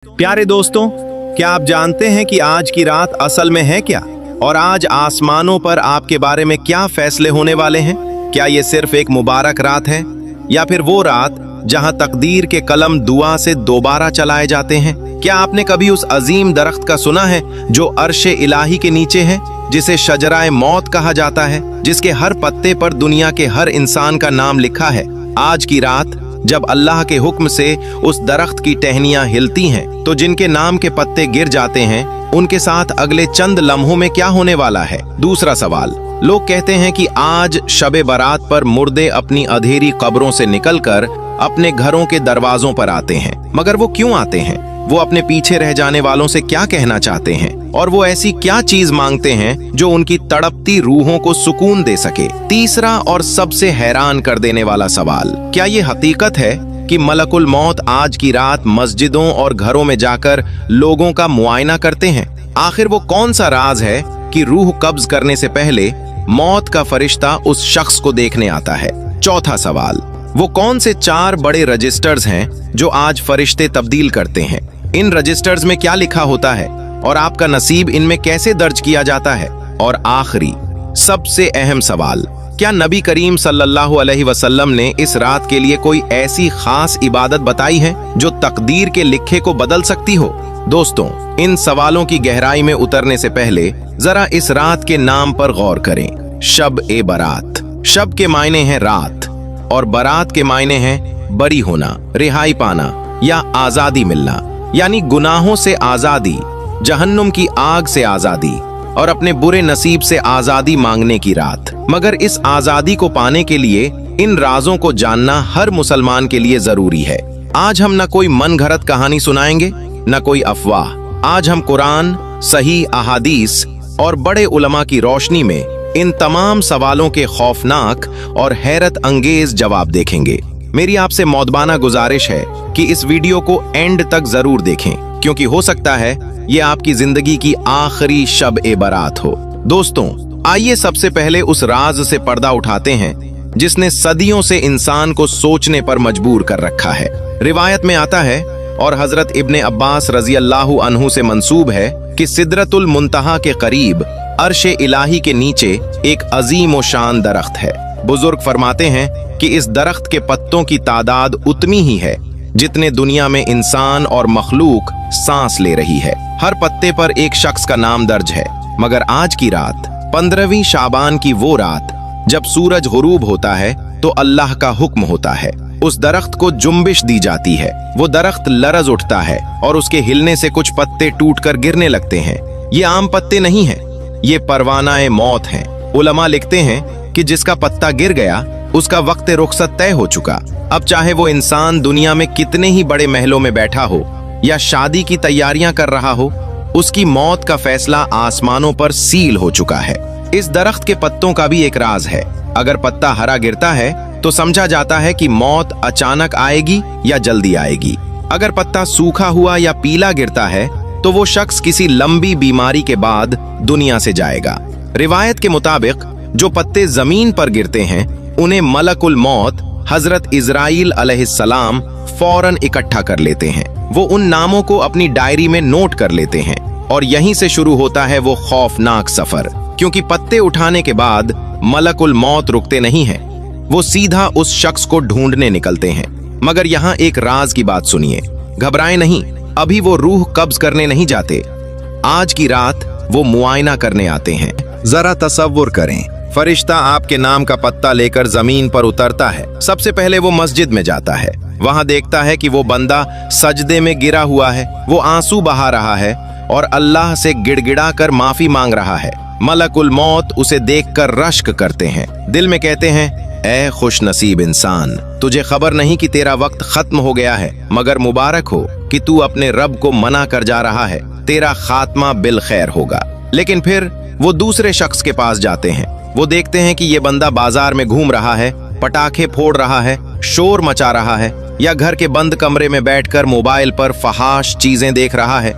प्यारे दोस्तों, क्या आप जानते हैं कि आज की रात असल में है क्या? और आज आसमानों पर आपके बारे में क्या फैसले होने वाले हैं? क्या ये सिर्फ एक मुबारक रात है या फिर वो रात जहां तकदीर के कलम दुआ से दोबारा चलाए जाते हैं? क्या आपने कभी उस अजीम दरख्त का सुना है जो अर्शे इलाही के नीचे है, जिसे शजराए मौत कहा जाता है, जिसके हर पत्ते पर दुनिया के हर इंसान का नाम लिखा है? आज की रात जब अल्लाह के हुक्म से उस दरख्त की टहनियां हिलती हैं, तो जिनके नाम के पत्ते गिर जाते हैं, उनके साथ अगले चंद लम्हों में क्या होने वाला है? दूसरा सवाल, लोग कहते हैं कि आज शबे बारात पर मुर्दे अपनी अंधेरी कब्रों से निकलकर अपने घरों के दरवाजों पर आते हैं, मगर वो क्यों आते हैं? वो अपने पीछे रह जाने वालों से क्या कहना चाहते हैं? और वो ऐसी क्या चीज मांगते हैं जो उनकी तड़पती रूहों को सुकून दे सके? तीसरा और सबसे हैरान कर देने वाला सवाल, क्या ये हकीकत है कि मलकुल मौत आज की रात मस्जिदों और घरों में जाकर लोगों का मुआयना करते हैं? आखिर वो कौन सा राज है कि रूह कब्ज करने से पहले मौत का फरिश्ता उस शख्स को देखने आता है? चौथा सवाल, वो कौन से 4 बड़े रजिस्टर्स हैं जो आज फरिश्ते तब्दील करते हैं? इन रजिस्टर्स में क्या लिखा होता है और आपका नसीब इनमें कैसे दर्ज किया जाता है? और आखिरी सबसे अहम सवाल, क्या नबी करीम सल्लल्लाहु अलैहि वसल्लम ने इस रात के लिए कोई ऐसी खास इबादत बताई है जो तकदीर के लिखे को बदल सकती हो? दोस्तों, इन सवालों की गहराई में उतरने से पहले जरा इस रात के नाम पर गौर करें। शब ए बारात। शब के मायने हैं रात और बारात के मायने हैं बरी होना, रिहाई पाना या आजादी मिलना, यानी गुनाहों से आजादी, जहन्नुम की आग से आजादी और अपने बुरे नसीब से आजादी मांगने की रात। मगर इस आजादी को पाने के लिए इन राजों को जानना हर मुसलमान के लिए जरूरी है। आज हम न कोई मन घड़त कहानी सुनाएंगे, न कोई अफवाह। आज हम कुरान, सही अहादीस और बड़े उलमा की रोशनी में इन तमाम सवालों के खौफनाक और हैरत अंगेज जवाब देखेंगे। मेरी आपसे मौदबाना गुजारिश है कि इस वीडियो को एंड तक जरूर देखें, क्योंकि हो सकता है ये आपकी जिंदगी की आखिरी शब ए बारात हो। दोस्तों, आइए सबसे पहले उस राज से पर्दा उठाते हैं जिसने सदियों से इंसान को सोचने पर मजबूर कर रखा है। रिवायत में आता है और हजरत इब्ने अब्बास रजी अल्लाहु अन्हु से मंसूब है कि सिदरतुल मुंतहा के करीब अर्शे इलाही के नीचे एक अजीम व शान दरख्त है। बुजुर्ग फरमाते हैं कि इस दरख्त के पत्तों की तादाद उतनी ही है जितने दुनिया में इंसान और मखलूक सांस ले रही है। हर पत्ते पर एक शख्स का नाम दर्ज है। मगर आज की रात, 15वीं शाबान की वो रात जब सूरज गुरूब होता है तो अल्लाह का हुक्म होता है, उस दरख्त को जुम्बिश दी जाती है। वो दरख्त लरज उठता है और उसके हिलने से कुछ पत्ते टूटकर गिरने लगते हैं। ये आम पत्ते नहीं हैं, ये परवानाए मौत हैं। उलमा लिखते हैं कि जिसका पत्ता गिर गया उसका वक्त रुखसत तय हो चुका। अब चाहे वो इंसान दुनिया में कितने ही बड़े महलों में बैठा हो या शादी की तैयारियां कर रहा हो, उसकी मौत का फैसला आसमानों पर सील हो चुका है। इस दरख्त के पत्तों का भी एक राज है। अगर पत्ता हरा गिरता है तो समझा जाता है कि मौत अचानक आएगी या जल्दी आएगी। अगर पत्ता सूखा हुआ या पीला गिरता है तो वो शख्स किसी लंबी बीमारी के बाद दुनिया से जाएगा। रिवायत के मुताबिक जो पत्ते जमीन पर गिरते हैं उन्हें मलकुल मौत हजरत इजराइल अलैहिस्सलाम फौरन इकट्ठा कर लेते हैं। वो उन नामों को अपनी डायरी में नोट कर लेते हैं और यहीं से शुरू होता है वो खौफनाक सफर। क्योंकि पत्ते उठाने के बाद मलकुल मौत रुकते नहीं हैं, वो सीधा उस शख्स को ढूंढने निकलते हैं। मगर यहाँ एक राज की बात सुनिए, घबराएं नहीं, अभी वो रूह कब्ज करने नहीं जाते। आज की रात वो मुआयना करने आते हैं। जरा तसव्वुर करें, फरिश्ता आपके नाम का पत्ता लेकर जमीन पर उतरता है। सबसे पहले वो मस्जिद में जाता है। वहां देखता है कि वो बंदा सजदे में गिरा हुआ है, वो आंसू बहा रहा है और अल्लाह से गिड़गिड़ा कर माफी मांग रहा है। मलकुल मौत उसे देखकर रश्क करते हैं, दिल में कहते हैं, ऐ खुश नसीब इंसान, तुझे खबर नहीं कि तेरा वक्त खत्म हो गया है, मगर मुबारक हो कि तू अपने रब को मना कर जा रहा है, तेरा खात्मा बिल खैर होगा। लेकिन फिर वो दूसरे शख्स के पास जाते हैं। वो देखते हैं कि ये बंदा बाजार में घूम रहा है, पटाखे फोड़ रहा है, शोर मचा रहा है, या घर के बंद कमरे में बैठकर मोबाइल पर फहाश चीजें देख रहा है,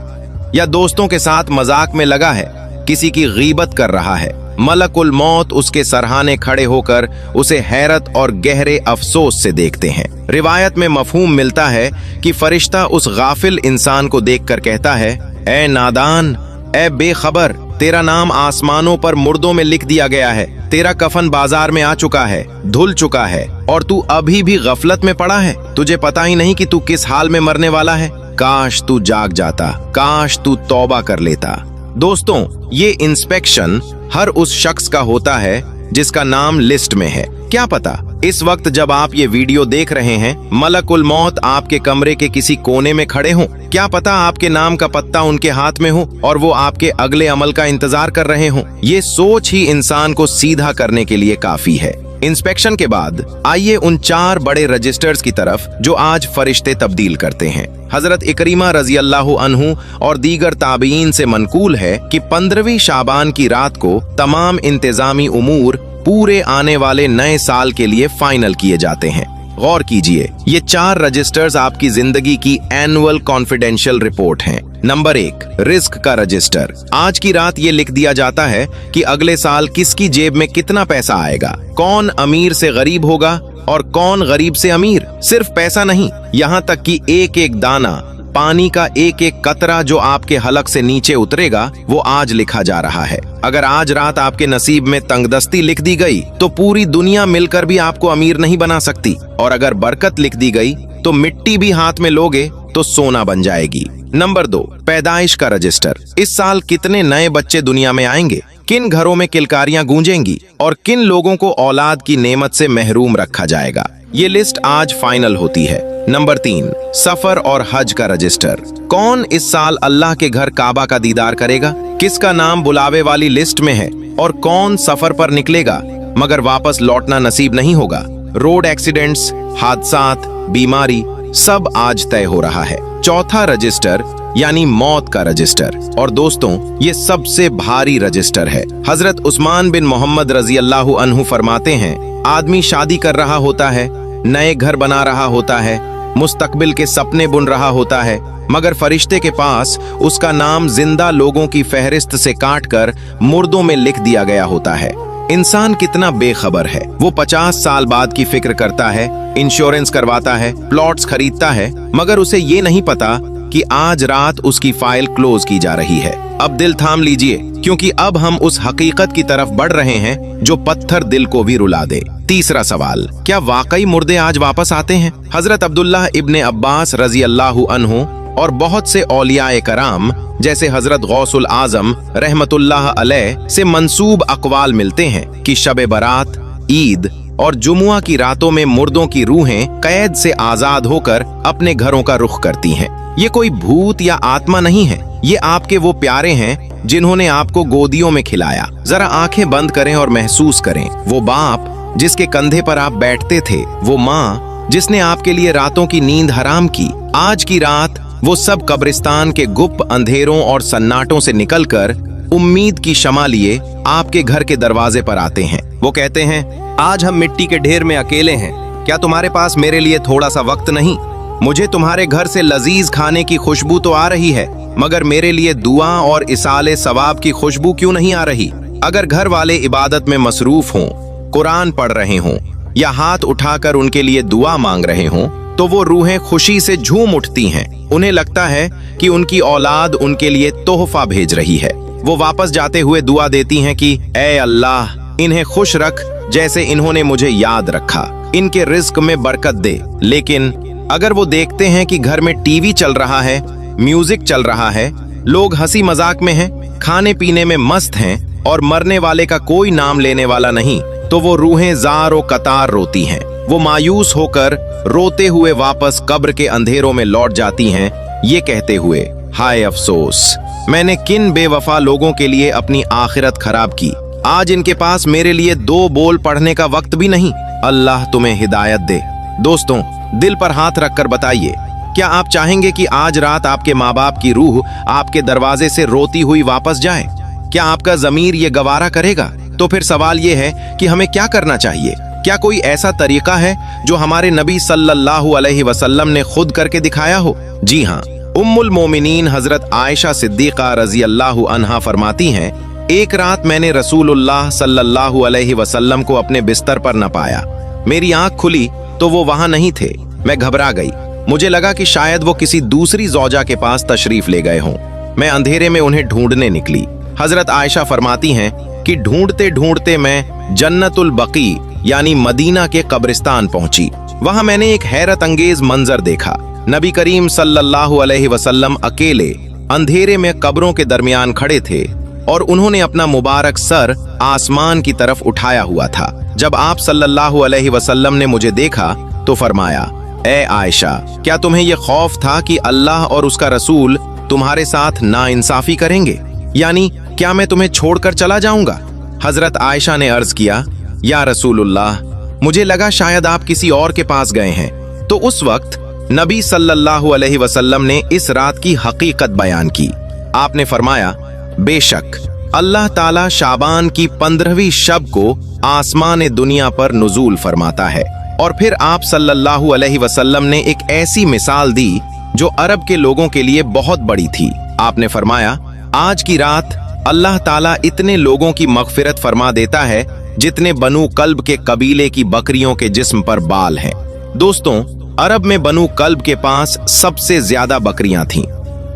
या दोस्तों के साथ मजाक में लगा है, किसी की गीबत कर रहा है। मलकुल मौत उसके सरहाने खड़े होकर उसे हैरत और गहरे अफसोस से देखते हैं। रिवायत में मफहूम मिलता है कि फरिश्ता उस गाफिल इंसान को देखकर कहता है, ए नादान, ए बेखबर, तेरा नाम आसमानों पर मुर्दों में लिख दिया गया है, तेरा कफन बाजार में आ चुका है, धुल चुका है और तू अभी भी गफलत में पड़ा है। तुझे पता ही नहीं कि तू किस हाल में मरने वाला है। काश तू जाग जाता, काश तू तौबा कर लेता। दोस्तों, ये इंस्पेक्शन हर उस शख्स का होता है जिसका नाम लिस्ट में है। क्या पता इस वक्त जब आप ये वीडियो देख रहे हैं, मलकुल मौत आपके कमरे के किसी कोने में खड़े हों। क्या पता आपके नाम का पत्ता उनके हाथ में हो और वो आपके अगले अमल का इंतजार कर रहे हों। ये सोच ही इंसान को सीधा करने के लिए काफी है। इंस्पेक्शन के बाद आइए उन 4 बड़े रजिस्टर्स की तरफ जो आज फरिश्ते तब्दील करते हैं। हजरत इकरीमा रजी अल्लाहु अन्हु और दीगर ताबीन से मनकूल है कि 15वीं शाबान की रात को तमाम इंतजामी उमूर पूरे आने वाले नए साल के लिए फाइनल किए जाते हैं। गौर कीजिए, ये 4 रजिस्टर्स आपकी जिंदगी की एनुअल कॉन्फिडेंशियल रिपोर्ट हैं। नंबर 1, रिस्क का रजिस्टर। आज की रात ये लिख दिया जाता है कि अगले साल किसकी जेब में कितना पैसा आएगा, कौन अमीर से गरीब होगा और कौन गरीब से अमीर। सिर्फ पैसा नहीं, यहाँ तक कि एक एक दाना, पानी का एक एक कतरा जो आपके हलक से नीचे उतरेगा, वो आज लिखा जा रहा है। अगर आज रात आपके नसीब में तंगदस्ती लिख दी गई तो पूरी दुनिया मिलकर भी आपको अमीर नहीं बना सकती, और अगर बरकत लिख दी गई तो मिट्टी भी हाथ में लोगे तो सोना बन जाएगी। नंबर 2, पैदाइश का रजिस्टर। इस साल कितने नए बच्चे दुनिया में आएंगे, किन घरों में किलकारियां गूंजेंगी और किन लोगों को औलाद की नेमत से महरूम रखा जाएगा। ये लिस्ट आज फाइनल होती है। नंबर 3, सफर और हज का रजिस्टर। कौन इस साल अल्लाह के घर काबा का दीदार करेगा, किसका नाम बुलावे वाली लिस्ट में है और कौन सफर पर निकलेगा मगर वापस लौटना नसीब नहीं होगा। रोड एक्सीडेंट्स, हादसात, बीमारी सब आज तय हो रहा है। चौथा रजिस्टर यानी मौत का रजिस्टर, और दोस्तों ये सबसे भारी रजिस्टर है। हजरत उस्मान बिन मोहम्मद रजी अल्लाहु अन्हु फरमाते हैं, आदमी शादी कर रहा होता है, नए घर बना रहा होता है, मुस्तकबिल के सपने बुन रहा होता है, मगर फरिश्ते के पास उसका नाम जिंदा लोगों की फहरिस्त से काटकर मुर्दों में लिख दिया गया होता है। इंसान कितना बेखबर है। वो 50 साल बाद की फिक्र करता है, इंश्योरेंस करवाता है, प्लॉट्स खरीदता है, मगर उसे ये नहीं पता कि आज रात उसकी फाइल क्लोज की जा रही है। अब दिल थाम लीजिए, क्योंकि अब हम उस हकीकत की तरफ बढ़ रहे हैं जो पत्थर दिल को भी रुला दे। तीसरा सवाल, क्या वाकई मुर्दे आज वापस आते हैं? हजरत अब्दुल्लाह इब्ने अब्बास रजी अल्लाहु अन्हु और बहुत से औलियाए कराम जैसे हजरत गौसुल आजम रहमतुल्लाह अलैह से मंसूब अकवाल मिलते हैं कि शबे बारात, ईद और जुमुआ की रातों में मुर्दों की रूहें कैद से आजाद होकर अपने घरों का रुख करती हैं। ये कोई भूत या आत्मा नहीं है, ये आपके वो प्यारे हैं जिन्होंने आपको गोदियों में खिलाया। जरा आंखें बंद करें और महसूस करें, वो बाप जिसके कंधे पर आप बैठते थे, वो माँ जिसने आपके लिए रातों की नींद हराम की। आज की रात वो सब कब्रिस्तान के गुप्त अंधेरों और सन्नाटों से निकलकर उम्मीद की शमा लिए आपके घर के दरवाजे पर आते हैं। वो कहते हैं, आज हम मिट्टी के ढेर में अकेले हैं, क्या तुम्हारे पास मेरे लिए थोड़ा सा वक्त नहीं? मुझे तुम्हारे घर से लजीज खाने की खुशबू तो आ रही है, मगर मेरे लिए दुआ और इसाले सवाब की खुशबू क्यों नहीं आ रही? अगर घर वाले इबादत में मसरूफ हों, कुरान पढ़ रहे हों या हाथ उठाकर उनके लिए दुआ मांग रहे हों, तो वो रूहें खुशी से झूम उठती हैं। उन्हें लगता है कि उनकी औलाद उनके लिए तोहफा भेज रही है। वो वापस जाते हुए दुआ देती हैं कि ऐ अल्लाह, इन्हें खुश रख जैसे इन्होंने मुझे याद रखा, इनके रिज्क में बरकत दे। लेकिन अगर वो देखते हैं कि घर में टीवी चल रहा है, म्यूजिक चल रहा है, लोग हंसी मजाक में हैं, खाने पीने में मस्त हैं और मरने वाले का कोई नाम लेने वाला नहीं, तो वो रूहें जार और कतार रोती हैं। वो मायूस होकर रोते हुए वापस कब्र के अंधेरों में लौट जाती हैं, ये कहते हुए, हाय अफसोस, मैंने किन बेवफा लोगों के लिए अपनी आखिरत खराब की। आज इनके पास मेरे लिए 2 बोल पढ़ने का वक्त भी नहीं। अल्लाह तुम्हें हिदायत दे। दोस्तों, दिल पर हाथ रखकर बताइए, क्या आप चाहेंगे कि आज रात आपके माँ बाप की रूह आपके दरवाजे से रोती हुई वापस जाए? क्या आपका ज़मीर ये गवारा करेगा? तो फिर सवाल ये है कि हमें क्या करना चाहिए? क्या कोई ऐसा तरीका है जो हमारे नबी सल्लल्लाहु अलैहि वसल्लम ने खुद करके दिखाया हो? जी हाँ, उम्मुल मोमिनीन हजरत आयशा सिद्दीका रजी अल्लाहु अन्हा फरमाती हैं, एक रात मैंने रसूलुल्लाह सल्लल्लाहु अलैहि वसल्लम को अपने बिस्तर पर न पाया। मेरी आंख खुली तो वो वहां नहीं थे। मैं घबरा गई। मुझे लगा कि शायद वो किसी दूसरी ज़ौजा के पास तशरीफ ले गए हों। मैं अंधेरे में उन्हें ढूंढने निकली। हजरत आयशा फरमाती हैं कि ढूंढते ढूंढते मैं जन्नतुल बकी यानी मदीना के कब्रिस्तान पहुंची। वहां मैंने एक हैरत अंगेज मंजर देखा। नबी करीम सल्लल्लाहु अलैहि वसल्लम अकेले अंधेरे में कब्रों के दरमियान खड़े थे और उन्होंने अपना मुबारक सर आसमान की तरफ उठाया हुआ था। जब आप सल्लल्लाहु अलैहि वसल्लम ने मुझे देखा तो फरमाया, ए आयशा, क्या तुम्हें यह खौफ था कि अल्लाह और उसका रसूल तुम्हारे साथ नाइंसाफी करेंगे, यानी क्या मैं तुम्हें छोड़कर चला जाऊंगा? हजरत आयशा ने अर्ज किया, या रसूलुल्लाह, मुझे लगा शायद आप किसी और के पास गए हैं। तो उस वक्त नबी सल्लल्लाहु अलैहि वसल्लम ने इस रात की हकीकत बयान की। आपने फरमाया, बेशक अल्लाह ताला शाबान की 15वीं शब को आसमान दुनिया पर नुजूल फरमाता है। और फिर आप सल्लल्लाहु अलैहि वसल्लम ने एक ऐसी मिसाल दी जो अरब के लोगों के लिए बहुत बड़ी थी। आपने फरमाया, आज की रात अल्लाह ताला इतने लोगों की मगफिरत फरमा देता है जितने बनु कल्ब के कबीले की बकरियों के जिस्म पर बाल हैं। दोस्तों, अरब में बनु कल्ब के पास सबसे ज्यादा बकरियां थीं।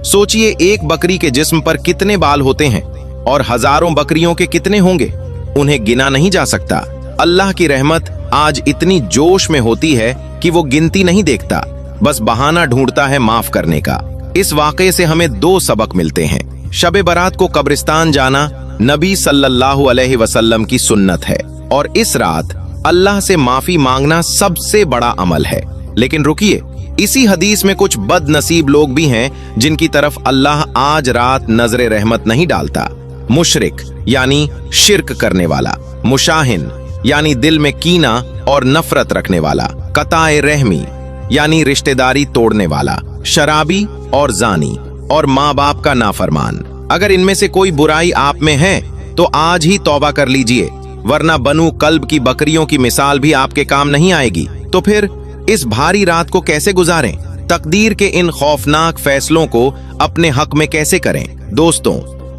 सोचिए, एक बकरी के जिस्म पर कितने बाल होते हैं और हजारों बकरियों के कितने होंगे, उन्हें गिना नहीं जा सकता। अल्लाह की रहमत आज इतनी जोश में होती है कि वो गिनती नहीं देखता, बस बहाना ढूंढता है माफ करने का। इस वाकये से हमें 2 सबक मिलते हैं। शबे बारात को कब्रिस्तान जाना नबी सल्लल्लाहु अलैहि वसल्लम की सुन्नत है और इस रात अल्लाह से माफी मांगना सबसे बड़ा अमल है। लेकिन रुकिए, इसी हदीस में कुछ बदनसीब लोग भी हैं जिनकी तरफ अल्लाह आज रात नजरे रहमत नहीं डालता। मुशरिक यानी शिर्क करने वाला, मुशाहिन यानी दिल में कीना और नफरत रखने वाला, कताए रहमी यानी रिश्तेदारी तोड़ने वाला, शराबी और जानी और माँ बाप का नाफरमान। अगर इनमें से कोई बुराई आप में है तो आज ही तौबा कर लीजिए, वरना बनु कल्ब की बकरियों की मिसाल भी आपके काम नहीं आएगी। तो फिर इस भारी रात को कैसे गुजारें? तकदीर के इन खौफनाक फैसलों को अपने हक में कैसे करें? दोस्तों,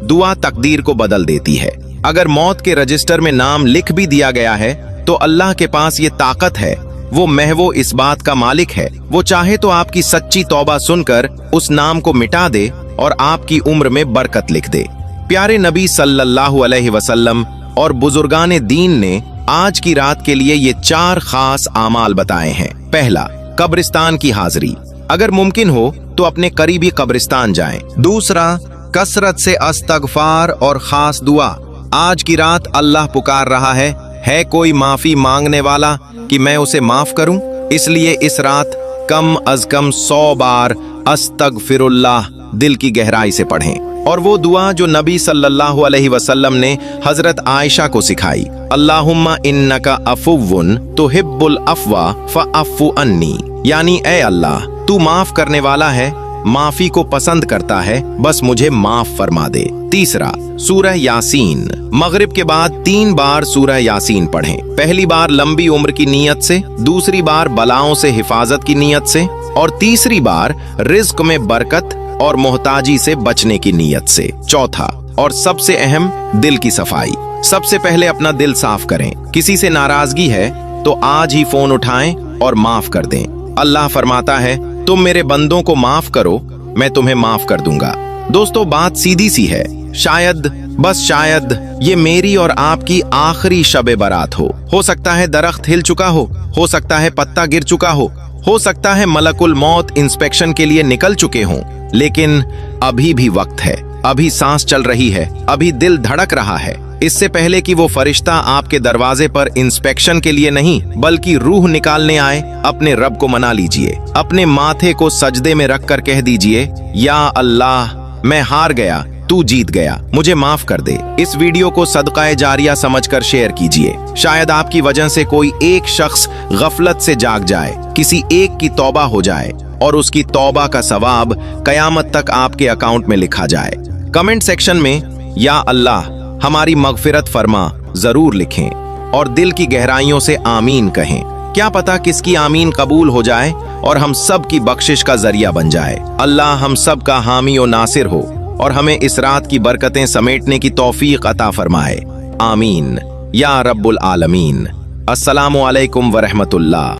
दुआ तकदीर को बदल देती है। अगर मौत के रजिस्टर में नाम लिख भी दिया गया है तो अल्लाह के पास ये ताकत है, वो महवो इस बात का मालिक है। वो चाहे तो आपकी सच्ची तौबा सुनकर उस नाम को मिटा दे और आपकी उम्र में बरकत लिख दे। प्यारे नबी सल्लल्लाहु अलैहि वसल्लम और बुजुर्गाने दीन ने आज की रात के लिए ये 4 खास आमाल बताए हैं। पहला, कब्रिस्तान की हाजिरी। अगर मुमकिन हो तो अपने करीबी कब्रिस्तान जाएं। दूसरा, कसरत से अस्तगफार और खास दुआ। आज की रात अल्लाह पुकार रहा है कोई माफी मांगने वाला कि मैं उसे माफ करूं? इसलिए इस रात कम अज कम 100 बार अस्तगफिरुल्लाह दिल की गहराई से पढ़ें। और वो दुआ जो नबी सल्लल्लाहु अलैहि वसल्लम ने हजरत आयशा को सिखाई, अल्लाहुम्मा इन्नका अफुव्वुन तुहिब्बुल अफ़्वा फ़अफ़्फ़ु अन्नी, यानी ऐ अल्लाह, तू माफ करने वाला है, माफी को पसंद करता है, बस मुझे माफ फरमा दे। तीसरा, सूरह यासीन। मगरिब के बाद 3 बार सूरह यासीन पढ़ें। पहली बार लंबी उम्र की नीयत से, दूसरी बार बलाओं से हिफाजत की नीयत से और तीसरी बार रिज्क में बरकत और मोहताजी से बचने की नीयत से। चौथा और सबसे अहम, दिल की सफाई। सबसे पहले अपना दिल साफ करें। किसी से नाराजगी है तो आज ही फोन उठाएं और माफ कर दें। अल्लाह फरमाता है, तुम मेरे बंदों को माफ करो, मैं तुम्हें माफ कर दूंगा। दोस्तों, बात सीधी सी है। शायद, बस शायद, ये मेरी और आपकी आखिरी शबे बारात हो सकता है दरख्त हिल चुका हो सकता है पत्ता गिर चुका हो सकता है मलकुल मौत इंस्पेक्शन के लिए निकल चुके हों, लेकिन अभी भी वक्त है, अभी सांस चल रही है, अभी दिल धड़क रहा है। इससे पहले कि वो फरिश्ता आपके दरवाजे पर इंस्पेक्शन के लिए नहीं बल्कि रूह निकालने आए, अपने रब को मना लीजिए। अपने माथे को सजदे में रखकर कह दीजिए, या अल्लाह, मैं हार गया, तू जीत गया, मुझे माफ कर दे। इस वीडियो को सदकाए जारिया समझकर शेयर कीजिए। शायद आपकी वजह से कोई एक शख्स गफलत से जाग जाए, किसी एक की तौबा हो जाए और उसकी तौबा का सवाब कयामत तक आपके अकाउंट में लिखा जाए। कमेंट सेक्शन में या अल्लाह हमारी मगफिरत फरमा जरूर लिखें और दिल की गहराइयों से आमीन कहें। क्या पता किसकी आमीन कबूल हो जाए और हम सब की बख्शिश का जरिया बन जाए। अल्लाह हम सब का हामी और नासिर हो। और हमें इस रात की बरकतें समेटने की तौफीक अता फरमाए। आमीन या रब्बुल आलमीन। अस्सलामु अलैकुम व रहमतुल्लाह।